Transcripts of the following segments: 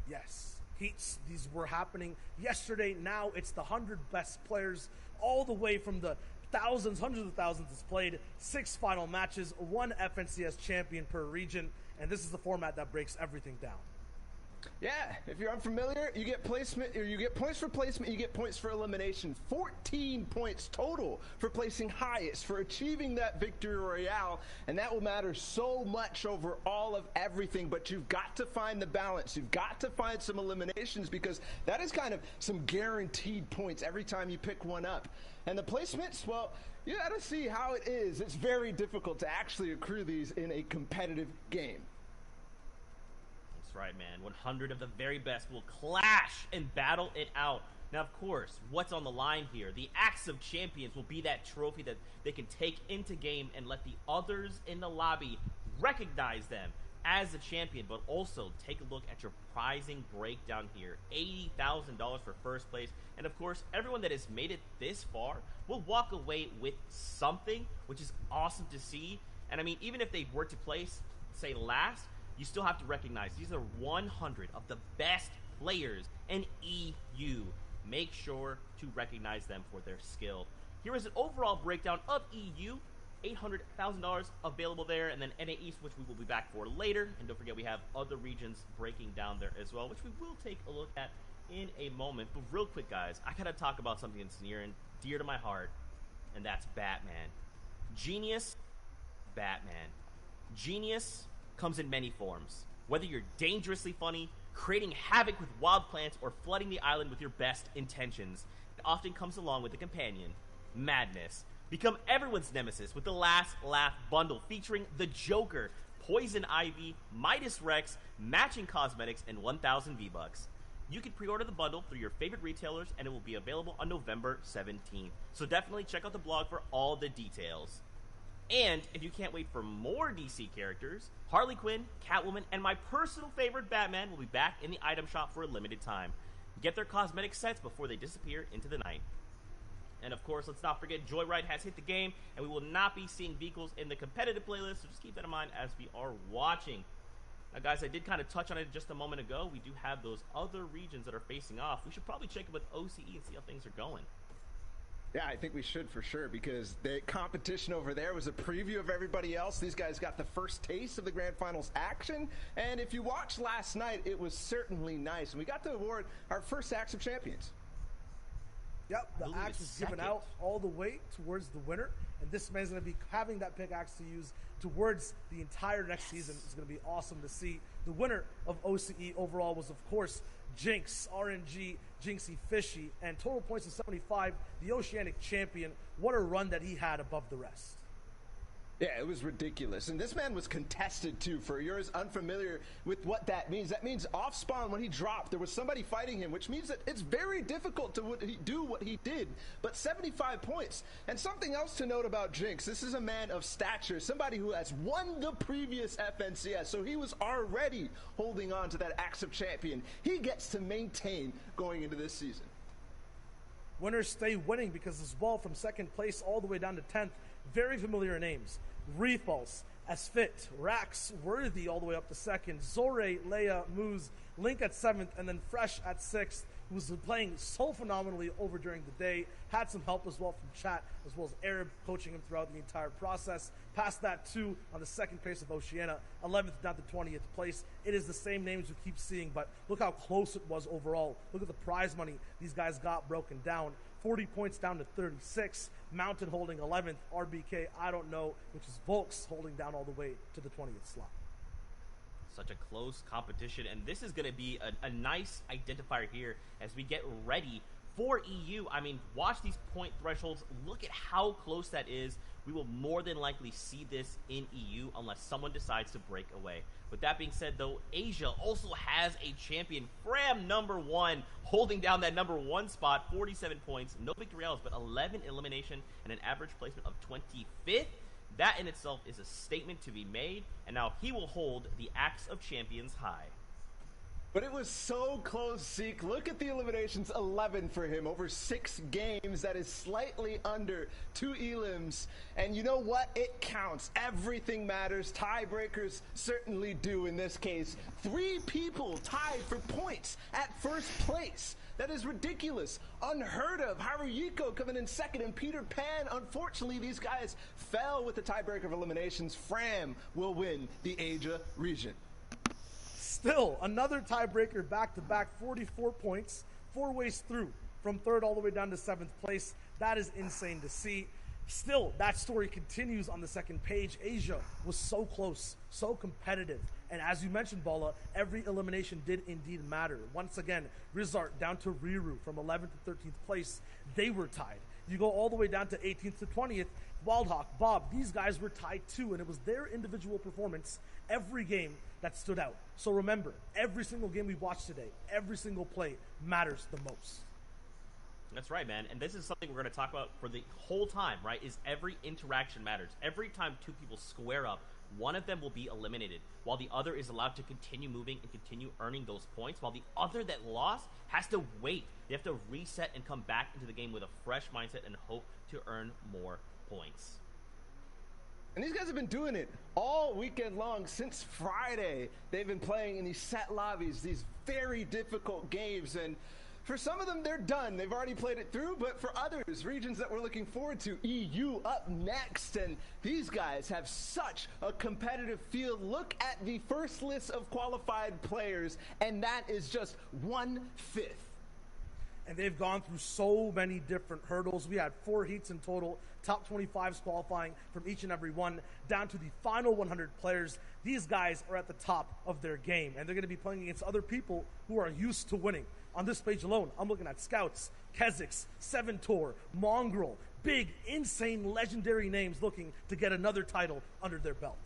Yes, heats, these were happening yesterday. Now it's the 100 best players, all the way from the thousands, hundreds of thousands that's played, 6 final matches, 1 FNCS champion per region, and this is the format that breaks everything down. Yeah, if you're unfamiliar, you get placement, or you get points for placement, you get points for elimination. 14 points total for placing highest, for achieving that victory royale, and that will matter so much over all of everything. But you've got to find the balance. You've got to find some eliminations, because that is kind of some guaranteed points every time you pick one up. And the placements, well, you got to see how it is. It's very difficult to actually accrue these in a competitive game. Right, man. 100 of the very best will clash and battle it out. Now, of course, what's on the line here? The Axe of Champions will be that trophy that they can take into game and let the others in the lobby recognize them as a champion, but also take a look at your prizing breakdown here. $80,000 for first place. And of course, everyone that has made it this far will walk away with something, which is awesome to see. And I mean, even if they were to place, say, last, you still have to recognize these are 100 of the best players in EU. Make sure to recognize them for their skill. Here is an overall breakdown of EU. $800,000 available there, and then NA East, which we will be back for later. And don't forget, we have other regions breaking down there as well, which we will take a look at in a moment. But real quick, guys, I gotta talk about something that's near and dear to my heart, and that's Batman. Genius, Batman. Genius comes in many forms. Whether you're dangerously funny, creating havoc with wild plants, or flooding the island with your best intentions, it often comes along with a companion, madness. Become everyone's nemesis with the Last Laugh bundle featuring the Joker, Poison Ivy, Midas Rex, matching cosmetics, and 1,000 V-Bucks. You can pre-order the bundle through your favorite retailers, and it will be available on November 17th. So definitely check out the blog for all the details. And if you can't wait for more DC characters, Harley Quinn, Catwoman, and my personal favorite Batman will be back in the item shop for a limited time. Get their cosmetic sets before they disappear into the night. And of course, let's not forget Joyride has hit the game, and we will not be seeing vehicles in the competitive playlist, so just keep that in mind as we are watching. Now guys, I did kind of touch on it just a moment ago. We do have those other regions that are facing off. We should probably check it with OCE and see how things are going. Yeah, I think we should for sure, because the competition over there was a preview of everybody else. These guys got the first taste of the Grand Finals action, and if you watched last night, it was certainly nice. And we got to award our first Axe of Champions. Yep, the axe is given out all the way towards the winner, and this man's going to be having that pickaxe to use towards the entire next season. It's going to be awesome to see. The winner of OCE overall was, of course, Jinx, RNG, Jinxie Fishy, and total points of 75, the Oceanic champion. What a run that he had above the rest. Yeah, it was ridiculous. And this man was contested, too. For yours unfamiliar with what that means off spawn, when he dropped, there was somebody fighting him, which means that it's very difficult to do what he did. But 75 points. And something else to note about Jinx, this is a man of stature, somebody who has won the previous FNCS, so he was already holding on to that Axe of Champion. He gets to maintain going into this season. Winners stay winning because as well, from second place all the way down to 10th, very familiar names. Refalse, Asfit, Rax, Worthy all the way up to second, Zore, Leia, Moose, Link at 7th, and then Fresh at 6th, who was playing so phenomenally over during the day. Had some help as well from chat, as well as Arab coaching him throughout the entire process. Past that, too, on the second place of Oceania, 11th down to 20th place. It is the same names we keep seeing, but look how close it was overall. Look at the prize money these guys got broken down. 40 points down to 36. Mountain holding 11th. RBK, I don't know, which is Volks holding down all the way to the 20th slot. Such a close competition, and this is going to be a nice identifier here as we get ready for EU. I mean, watch these point thresholds. Look at how close that is. We will more than likely see this in EU unless someone decides to break away. With that being said, though, Asia also has a champion. Fram #1 holding down that #1 spot, 47 points. No victorials, but 11 elimination and an average placement of 25th. That in itself is a statement to be made, and now he will hold the Axe of Champions high. But it was so close, Zeke. Look at the eliminations, 11 for him over 6 games. That is slightly under 2 elims. And you know what? It counts. Everything matters. Tiebreakers certainly do in this case. 3 people tied for points at first place. That is ridiculous. Unheard of. Haruhiko coming in second, and Peter Pan. Unfortunately, these guys fell with the tiebreaker of eliminations. Fram will win the Asia region. Still, another tiebreaker back-to-back, 44 points, 4 ways through, from third all the way down to 7th place. That is insane to see. Still, that story continues on the second page. Asia was so close, so competitive. And as you mentioned, Bala, every elimination did indeed matter. Once again, Rizart down to Riru from 11th to 13th place. They were tied. You go all the way down to 18th to 20th. Wildhawk, Bob, these guys were tied too, and it was their individual performance every game that stood out. So remember, every single game we watched today, every single play matters the most. That's right, man. And this is something we're going to talk about for the whole time, right? Is every interaction matters. Every time 2 people square up, one of them will be eliminated, while the other is allowed to continue moving and continue earning those points, while the other that lost has to wait. They have to reset and come back into the game with a fresh mindset and hope to earn more points. And these guys have been doing it all weekend long since Friday. They've been playing in these set lobbies, these very difficult games, and for some of them, they're done. They've already played it through, but for others, regions that we're looking forward to, EU up next, and these guys have such a competitive field. Look at the first list of qualified players, and that is just 1/5. And they've gone through so many different hurdles. We had 4 heats in total, top 25s qualifying from each and every one, down to the final 100 players. These guys are at the top of their game, and they're going to be playing against other people who are used to winning. On this page alone, I'm looking at Scouts, Kezix, Seventor, Mongrel, big, insane, legendary names looking to get another title under their belt.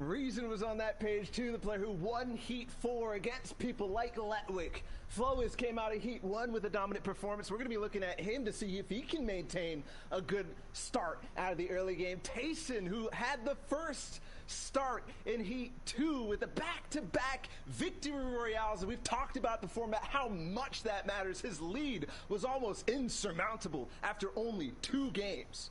Reason was on that page too, the player who won Heat 4 against people like Letwick. Flois came out of Heat 1 with a dominant performance. We're going to be looking at him to see if he can maintain a good start out of the early game. Tayson, who had the first start in Heat 2 with the back-to-back victory royales, and we've talked about the format, how much that matters. His lead was almost insurmountable after only 2 games.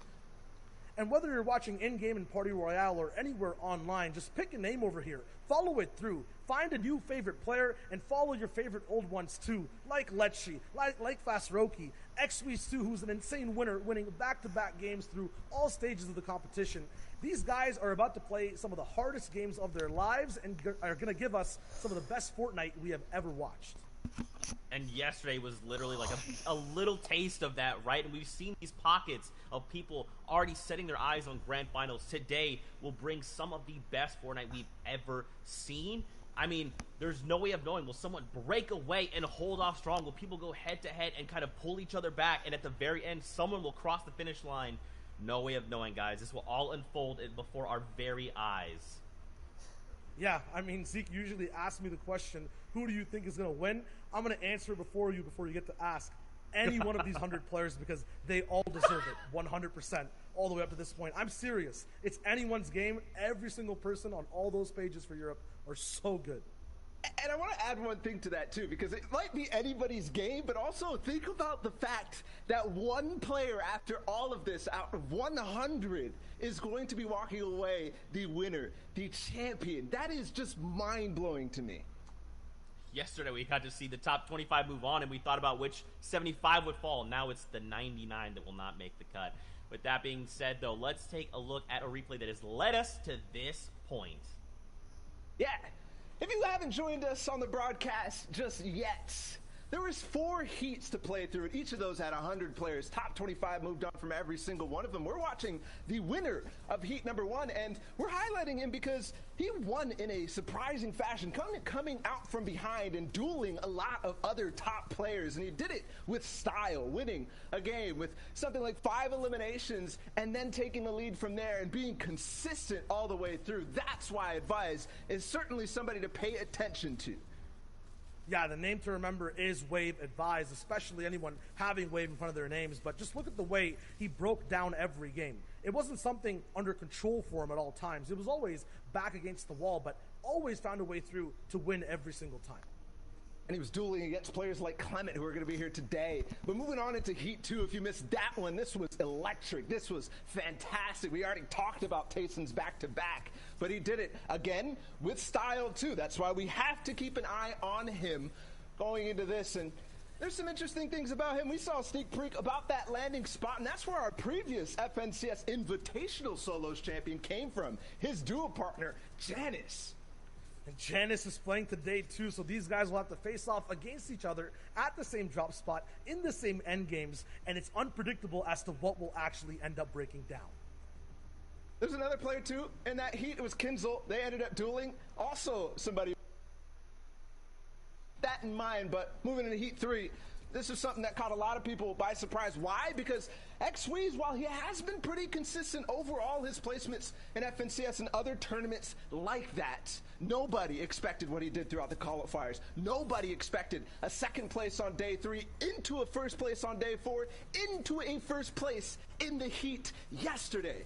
And whether you're watching in-game in Party Royale or anywhere online, just pick a name over here, follow it through, find a new favorite player, and follow your favorite old ones too, like Lecce, like Fasroki, XW2, who's an insane winner, winning back-to-back games through all stages of the competition. These guys are about to play some of the hardest games of their lives and are going to give us some of the best Fortnite we have ever watched. And yesterday was literally like a little taste of that, right? And we've seen these pockets of people already setting their eyes on grand finals. Today will bring some of the best Fortnite we've ever seen. I mean, there's no way of knowing. Will someone break away and hold off strong? Will people go head-to-head and kind of pull each other back? And at the very end, someone will cross the finish line. No way of knowing, guys. This will all unfold before our very eyes. Yeah, I mean, Zeke usually asks me the question, who do you think is going to win? I'm going to answer before you get to ask any one of these 100 players because they all deserve it 100% all the way up to this point. I'm serious. It's anyone's game. Every single person on all those pages for Europe are so good. And I want to add one thing to that too, because it might be anybody's game, but also think about the fact that one player after all of this out of 100 is going to be walking away the winner, the champion. That is just mind-blowing to me. Yesterday we got to see the top 25 move on, and we thought about which 75 would fall. Now it's the 99 that will not make the cut. With that being said, though, let's take a look at a replay that has led us to this point. Yeah. If you haven't joined us on the broadcast just yet, there was 4 heats to play through, and each of those had 100 players. Top 25 moved on from every single one of them. We're watching the winner of heat number 1, and we're highlighting him because he won in a surprising fashion, coming out from behind and dueling a lot of other top players, and he did it with style, winning a game with something like 5 eliminations and then taking the lead from there and being consistent all the way through. That's why Advise is certainly somebody to pay attention to. Yeah, the name to remember is Wave Advise, especially anyone having Wave in front of their names. But just look at the way he broke down every game. It wasn't something under control for him at all times. It was always back against the wall, but always found a way through to win every single time. And he was dueling against players like Clement, who are going to be here today. But moving on into Heat 2, if you missed that one, this was electric. This was fantastic. We already talked about Taysom's back-to-back, but he did it again with style, too. That's why we have to keep an eye on him going into this. And there's some interesting things about him. We saw a sneak peek about that landing spot, and that's where our previous FNCS Invitational Solos champion came from. His duo partner, Janice. And Janice is playing today too, so these guys will have to face off against each other at the same drop spot in the same end games, and it's unpredictable as to what will actually end up breaking down. There's another player too in that heat. It was Kinzel. They ended up dueling. Also somebody that in mind, but moving into Heat 3, this is something that caught a lot of people by surprise. Why? Because X-Weez, while he has been pretty consistent overall, his placements in FNCS and other tournaments like that, nobody expected what he did throughout the qualifiers. Nobody expected a second place on day 3, into a first place on day 4, into a first place in the Heat yesterday.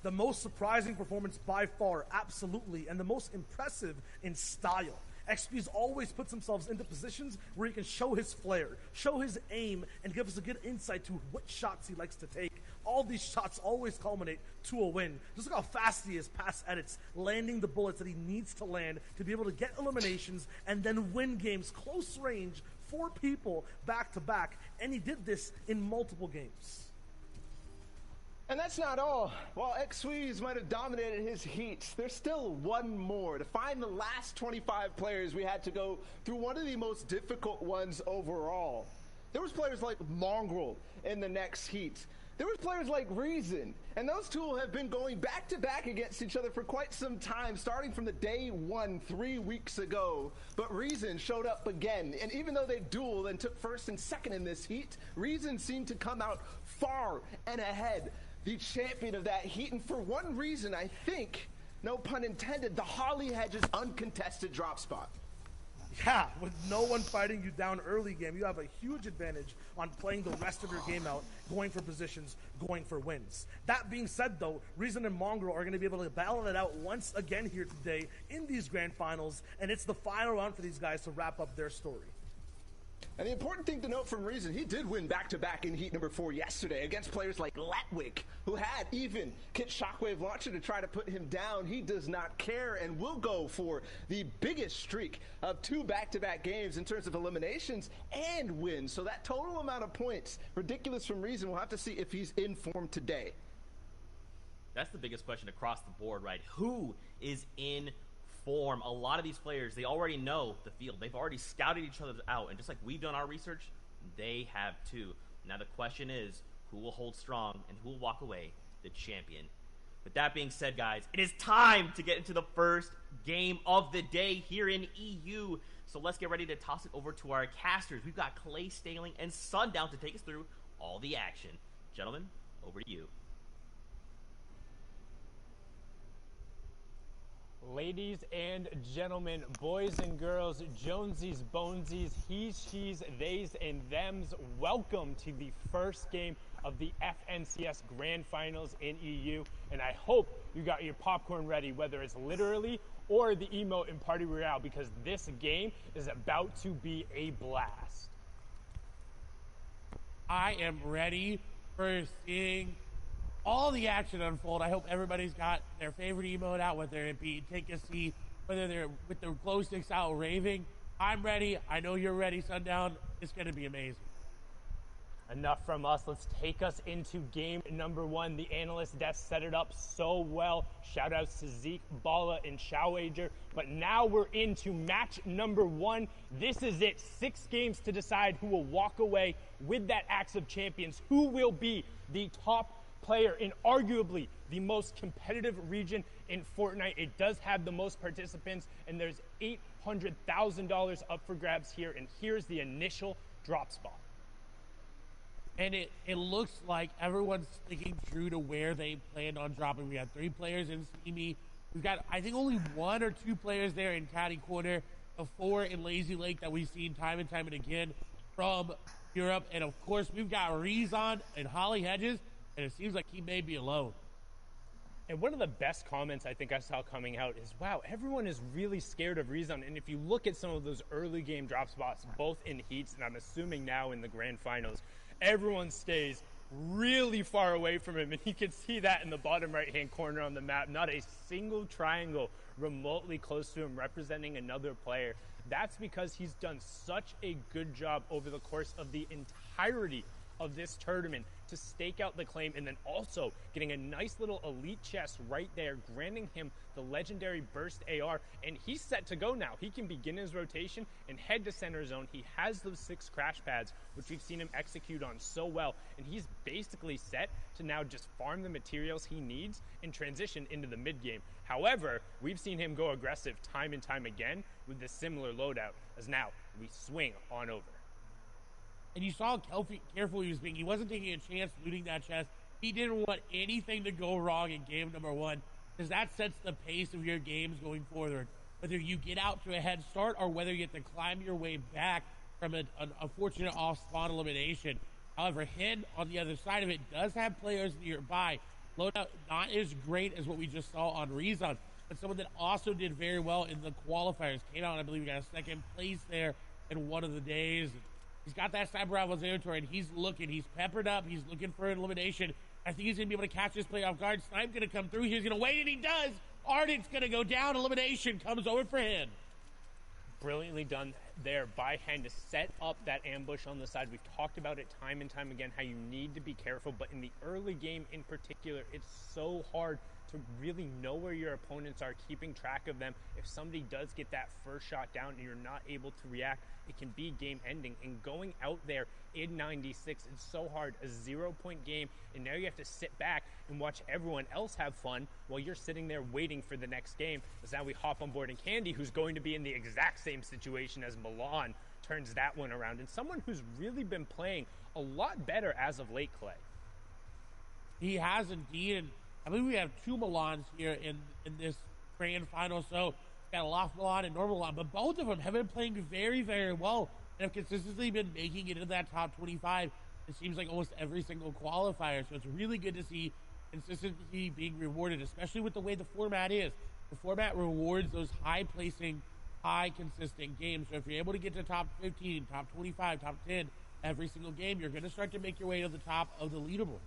The most surprising performance by far, absolutely, and the most impressive in style. XP's always puts himself into positions where he can show his flair, show his aim, and give us a good insight to what shots he likes to take. All these shots always culminate to a win. Just look how fast he is past edits, landing the bullets that he needs to land to be able to get eliminations and then win games close range, 4 people back to back, and he did this in multiple games. And that's not all. While X-Weez might have dominated his heats, there's still one more. To find the last 25 players, we had to go through one of the most difficult ones overall. There was players like Mongrel in the next heat. There was players like Reason, and those two have been going back-to-back against each other for quite some time, starting from the day 1 3 weeks ago. But Reason showed up again, and even though they dueled and took first and second in this heat, Reason seemed to come out far and ahead, the champion of that heat, and for one reason, I think, no pun intended, the Holly Hedges uncontested drop spot. Yeah, with no one fighting you down early game, you have a huge advantage on playing the rest of your game out, going for positions, going for wins. That being said, though, Reason and Mongrel are going to be able to battle it out once again here today in these grand finals, and it's the final round for these guys to wrap up their story. And the important thing to note from Reason, he did win back-to-back in Heat number 4 yesterday against players like Letwick, who had even Kit Shockwave Launcher to try to put him down. He does not care and will go for the biggest streak of 2 back-to-back games in terms of eliminations and wins. So that total amount of points, ridiculous from Reason. We'll have to see if he's in form today. That's the biggest question across the board, right? Who is in form? A lot of these players, they already know the field. They've already scouted each other out, and just like we've done our research, they have too. Now the question is, who will hold strong and who will walk away the champion? With that being said, guys, it is time to get into the first game of the day here in EU. So let's get ready to toss it over to our casters. We've got Clay Staling and Sundown to take us through all the action. Gentlemen, over to you. Ladies and gentlemen, boys and girls, Jonesies, Bonesies, he's, she's, theys, and thems, welcome to the first game of the FNCS Grand Finals in EU. And I hope you got your popcorn ready, whether it's literally or the emote in Party Royale, because this game is about to be a blast. I am ready for seeing all the action unfold. I hope everybody's got their favorite emote out, whether it be take a seat, whether they're with their glow sticks out raving. I'm ready. I know you're ready, Sundown. It's going to be amazing. Enough from us. Let's take us into game number 1. The analyst desk set it up so well. Shout outs to Zeke, Bala, and Showager. But now we're into match number 1. This is it. 6 games to decide who will walk away with that Axe of Champions. Who will be the top player in arguably the most competitive region in Fortnite. It does have the most participants, and there's $800,000 up for grabs here, and here's the initial drop spot. And it looks like everyone's sticking true to where they planned on dropping. We have 3 players in Steamy. We've got, I think, only 1 or 2 players there in Caddy Corner, the 4 in Lazy Lake that we've seen time and again from Europe. And, of course, we've got Rezon and Holly Hedges, and it seems like he may be alone. And one of the best comments I think I saw coming out is, wow, everyone is really scared of Rezon. And if you look at some of those early game drop spots, both in heats and I'm assuming now in the grand finals, everyone stays really far away from him. And you can see that in the bottom right-hand corner on the map. Not a single triangle remotely close to him representing another player. That's because he's done such a good job over the course of the entirety of this tournament to stake out the claim, and then also getting a nice little elite chest right there, granting him the legendary burst AR, and he's set to go now. He can begin his rotation and head to center zone. He has those 6 crash pads, which we've seen him execute on so well, and he's basically set to now just farm the materials he needs and transition into the mid game. However, we've seen him go aggressive time and time again with this similar loadout, as now we swing on over. And you saw how careful he was being. He wasn't taking a chance looting that chest. He didn't want anything to go wrong in game number 1, because that sets the pace of your games going forward. Whether you get out to a head start or whether you have to climb your way back from an unfortunate off-spawn elimination. However, Hin, on the other side of it, does have players nearby. Loadout not as great as what we just saw on Rezon, but someone that also did very well in the qualifiers. Came out, and I believe, got a second place there in one of the days. He's got that Cyber Rivals territory, and he's looking. He's peppered up. He's looking for an elimination. I think he's going to be able to catch this play off guard. Snipe's going to come through. He's going to wait, and he does. Ardent's going to go down. Elimination comes over for him. Brilliantly done there by Hen to set up that ambush on the side. We've talked about it time and time again, how you need to be careful, but in the early game in particular, it's so hard to really know where your opponents are, keeping track of them. If somebody does get that first shot down and you're not able to react, it can be game ending. And going out there in 96, it's so hard, a 0-point game, and now you have to sit back and watch everyone else have fun while you're sitting there waiting for the next game. As now we hop on board, and Candy, who's going to be in the exact same situation as Milan, turns that one around. And someone who's really been playing a lot better as of late, Clay. He has indeed, and I believe we have 2 Milans here in this grand final. So got a Loft Milan and Normal Milan, but both of them have been playing very, very well and have consistently been making it into that top 25. It seems like almost every single qualifier. So it's really good to see consistency being rewarded, especially with the way the format is. The format rewards those high placing, high consistent games. So if you're able to get to top 15, top 25, top 10 every single game, you're going to start to make your way to the top of the leaderboard.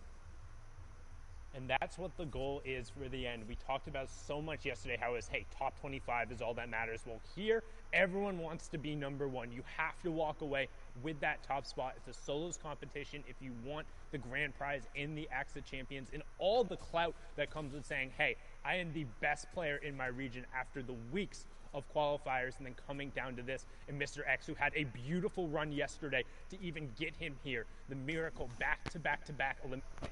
And that's what the goal is for the end. We talked about so much yesterday how it's, hey, top 25 is all that matters. Well, here, everyone wants to be number 1. You have to walk away with that top spot. It's a solos competition if you want the grand prize in the Axe of Champions and all the clout that comes with saying, hey, I am the best player in my region after the weeks of qualifiers and then coming down to this. And Mr. X, who had a beautiful run yesterday to even get him here. The miracle back-to-back-to-back elimination.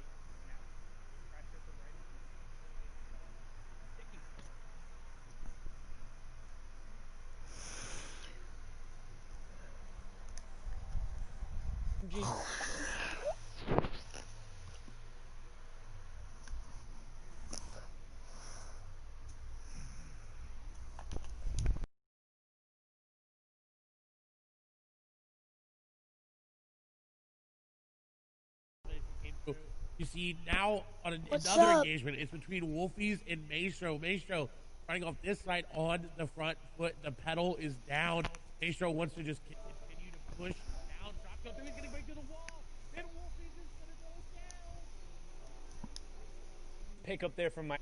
You see now on What's another up? engagement, it's between Wolfies and Maestro. Maestro running off this side on the front foot. The pedal is down. Maestro wants to just continue to push down. Drop go through. He's going to break through the wall. And Wolfies is going to go down. Pick up there from my